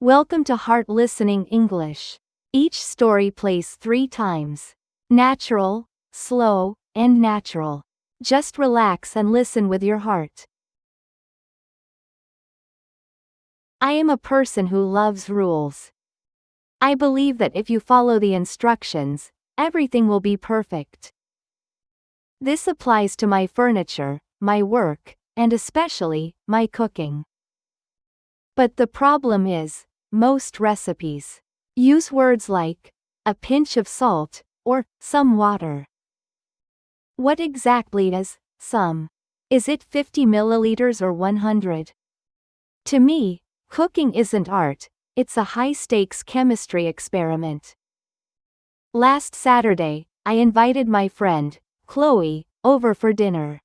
Welcome to Heart Listening English. Each story plays 3 times. Natural, slow, and natural. Just relax and listen with your heart. I am a person who loves rules. I believe that if you follow the instructions, everything will be perfect. This applies to my furniture, my work, and especially my cooking. But the problem is, most recipes use words like a pinch of salt or some water. What exactly is some? Is it 50 milliliters or 100? To me, cooking isn't art, it's a high-stakes chemistry experiment. Last Saturday, I invited my friend, Chloe, over for dinner.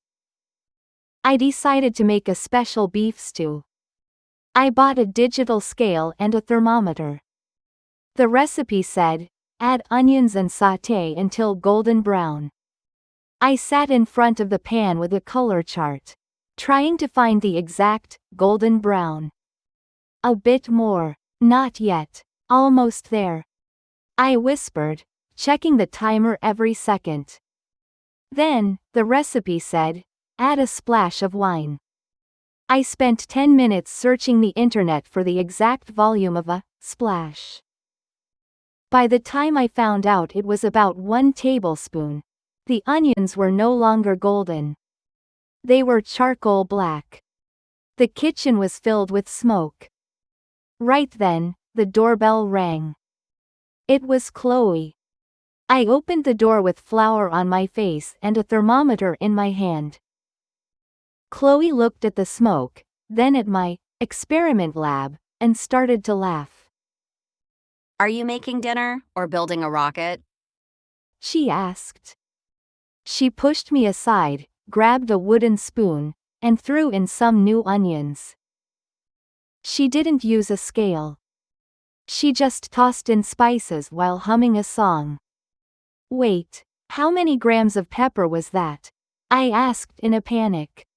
I decided to make a special beef stew. I bought a digital scale and a thermometer. The recipe said, add onions and sauté until golden brown. I sat in front of the pan with a color chart, trying to find the exact golden brown. A bit more, not yet, almost there. I whispered, checking the timer every second. Then, the recipe said, add a splash of wine. I spent 10 minutes searching the internet for the exact volume of a splash. By the time I found out it was about 1 tablespoon, the onions were no longer golden. They were charcoal black. The kitchen was filled with smoke. Right then, the doorbell rang. It was Chloe. I opened the door with flour on my face and a thermometer in my hand. Chloe looked at the smoke, then at my experiment lab, and started to laugh. Are you making dinner or building a rocket? She asked. She pushed me aside, grabbed a wooden spoon, and threw in some new onions. She didn't use a scale. She just tossed in spices while humming a song. Wait, how many grams of pepper was that? I asked in a panic.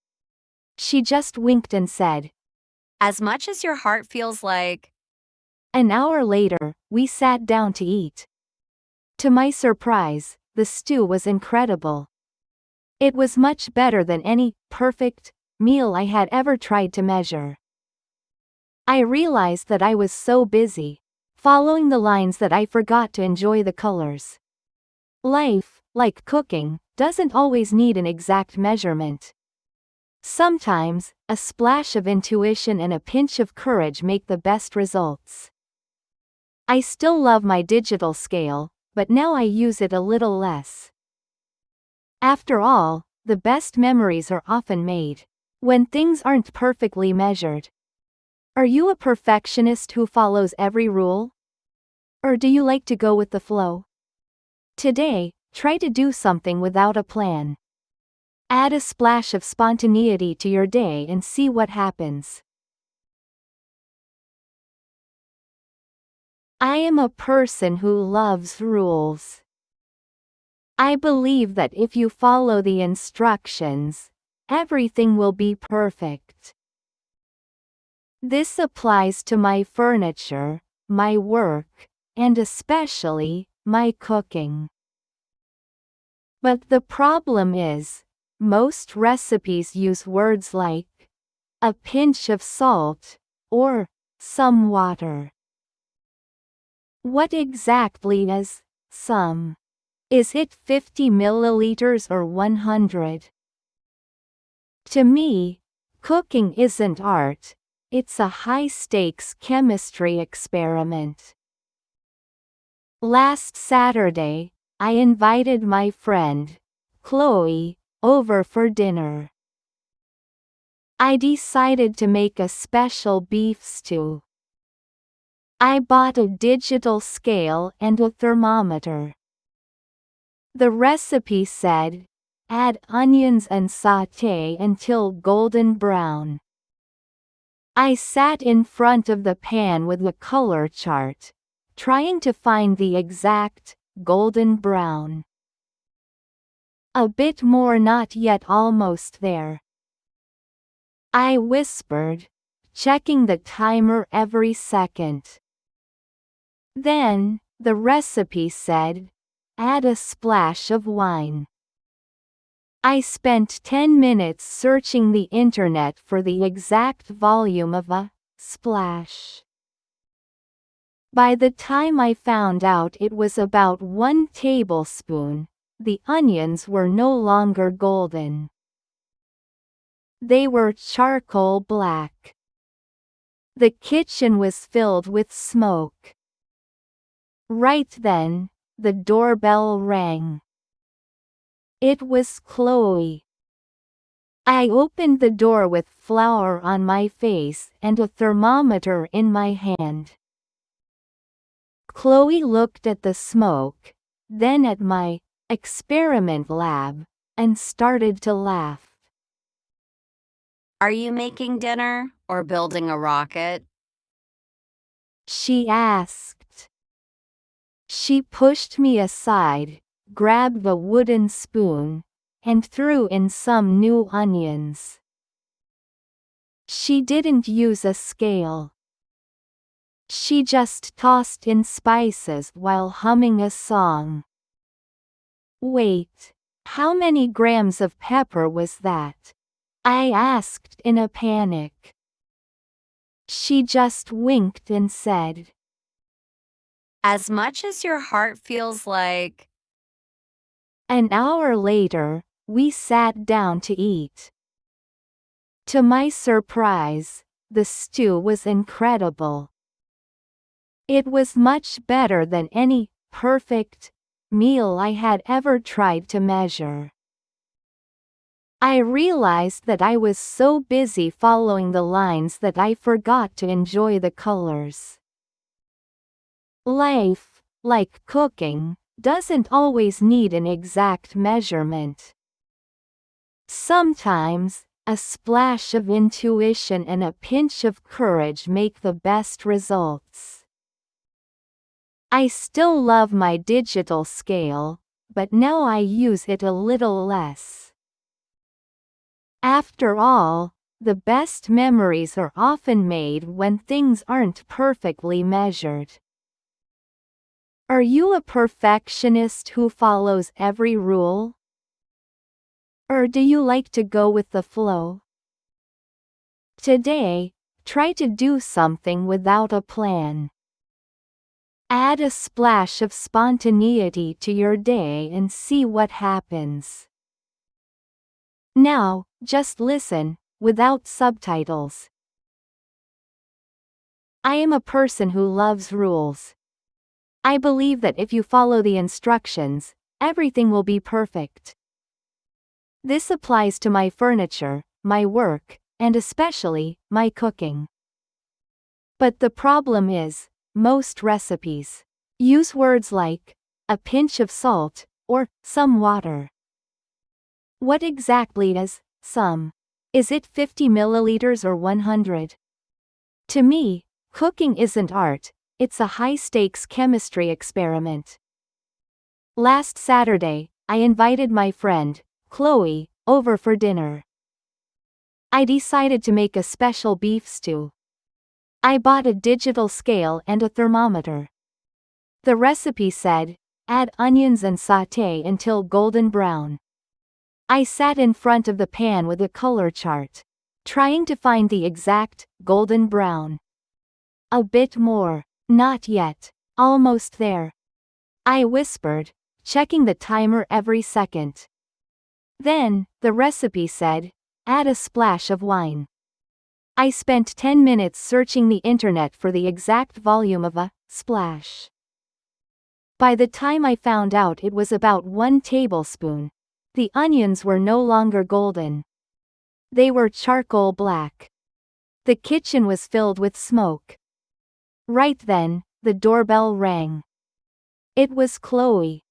She just winked and said, As much as your heart feels like. An hour later, we sat down to eat. To my surprise, the stew was incredible. It was much better than any perfect meal I had ever tried to measure. I realized that I was so busy following the lines that I forgot to enjoy the colors. Life, like cooking, doesn't always need an exact measurement. Sometimes, a splash of intuition and a pinch of courage make the best results. I still love my digital scale, but now I use it a little less. After all, the best memories are often made when things aren't perfectly measured. Are you a perfectionist who follows every rule? Or do you like to go with the flow? Today, try to do something without a plan. Add a splash of spontaneity to your day and see what happens. I am a person who loves rules. I believe that if you follow the instructions, everything will be perfect. This applies to my furniture, my work, and especially my cooking. But the problem is, most recipes use words like a pinch of salt or some water. What exactly is some? Is it 50 milliliters or 100? To me, cooking isn't art, it's a high-stakes chemistry experiment. Last Saturday, I invited my friend, Chloe, over for dinner. I decided to make a special beef stew. I bought a digital scale and a thermometer. The recipe said, add onions and sauté until golden brown. I sat in front of the pan with the color chart, trying to find the exact golden brown. A bit more, not yet, almost there. I whispered, checking the timer every second. Then, the recipe said, add a splash of wine. I spent 10 minutes searching the internet for the exact volume of a splash. By the time I found out it was about 1 tablespoon, the onions were no longer golden. They were charcoal black. The kitchen was filled with smoke. Right then, the doorbell rang. It was Chloe. I opened the door with flour on my face and a thermometer in my hand. Chloe looked at the smoke, then at my experiment lab, and started to laugh. Are you making dinner or building a rocket? She asked. She pushed me aside, grabbed a wooden spoon, and threw in some new onions. She didn't use a scale. She just tossed in spices while humming a song. Wait, how many grams of pepper was that? I asked in a panic. She just winked and said, As much as your heart feels like. An hour later, we sat down to eat. To my surprise, the stew was incredible. It was much better than any perfect meal I had ever tried to measure. I realized that I was so busy following the lines that I forgot to enjoy the colors. Life, like cooking, doesn't always need an exact measurement. Sometimes, a splash of intuition and a pinch of courage make the best results. I still love my digital scale, but now I use it a little less. After all, the best memories are often made when things aren't perfectly measured. Are you a perfectionist who follows every rule? Or do you like to go with the flow? Today, try to do something without a plan. Add a splash of spontaneity to your day and see what happens. Now, just listen, without subtitles. I am a person who loves rules. I believe that if you follow the instructions, everything will be perfect. This applies to my furniture, my work, and especially, my cooking. But the problem is, most recipes use words like a pinch of salt or some water. What exactly is some? Is it 50 milliliters or 100? To me, cooking isn't art, it's a high-stakes chemistry experiment. Last Saturday, I invited my friend, Chloe, over for dinner. I decided to make a special beef stew. I bought a digital scale and a thermometer. The recipe said, add onions and sauté until golden brown. I sat in front of the pan with a color chart, trying to find the exact golden brown. A bit more, not yet, almost there. I whispered, checking the timer every second. Then, the recipe said, add a splash of wine. I spent 10 minutes searching the internet for the exact volume of a splash. By the time I found out it was about 1 tablespoon, the onions were no longer golden. They were charcoal black. The kitchen was filled with smoke. Right then, the doorbell rang. It was Chloe.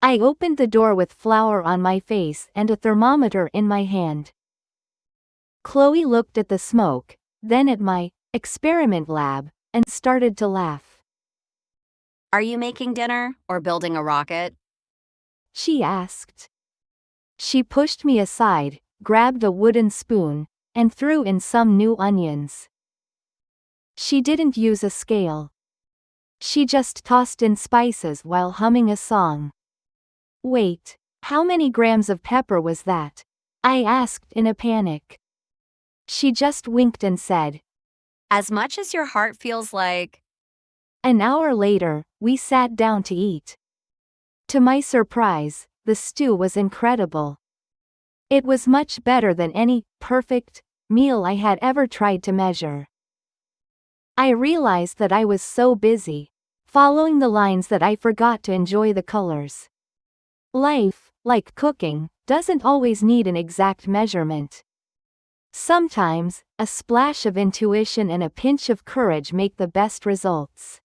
I opened the door with flour on my face and a thermometer in my hand. Chloe looked at the smoke, then at my experiment lab, and started to laugh. Are you making dinner or building a rocket? She asked. She pushed me aside, grabbed a wooden spoon, and threw in some new onions. She didn't use a scale. She just tossed in spices while humming a song. Wait, how many grams of pepper was that? I asked in a panic. She just winked and said, As much as your heart feels like. An hour later, we sat down to eat. To my surprise, the stew was incredible. It was much better than any perfect meal I had ever tried to measure. I realized that I was so busy following the lines that I forgot to enjoy the colors. Life, like cooking, doesn't always need an exact measurement. Sometimes, a splash of intuition and a pinch of courage make the best results.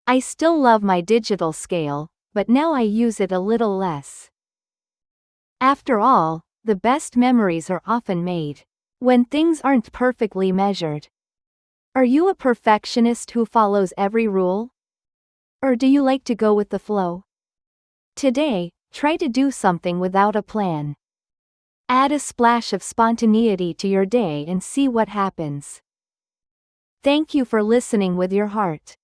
I still love my digital scale, but now I use it a little less. After all, the best memories are often made when things aren't perfectly measured. Are you a perfectionist who follows every rule? Or do you like to go with the flow? Today, try to do something without a plan. Add a splash of spontaneity to your day and see what happens. Thank you for listening with your heart.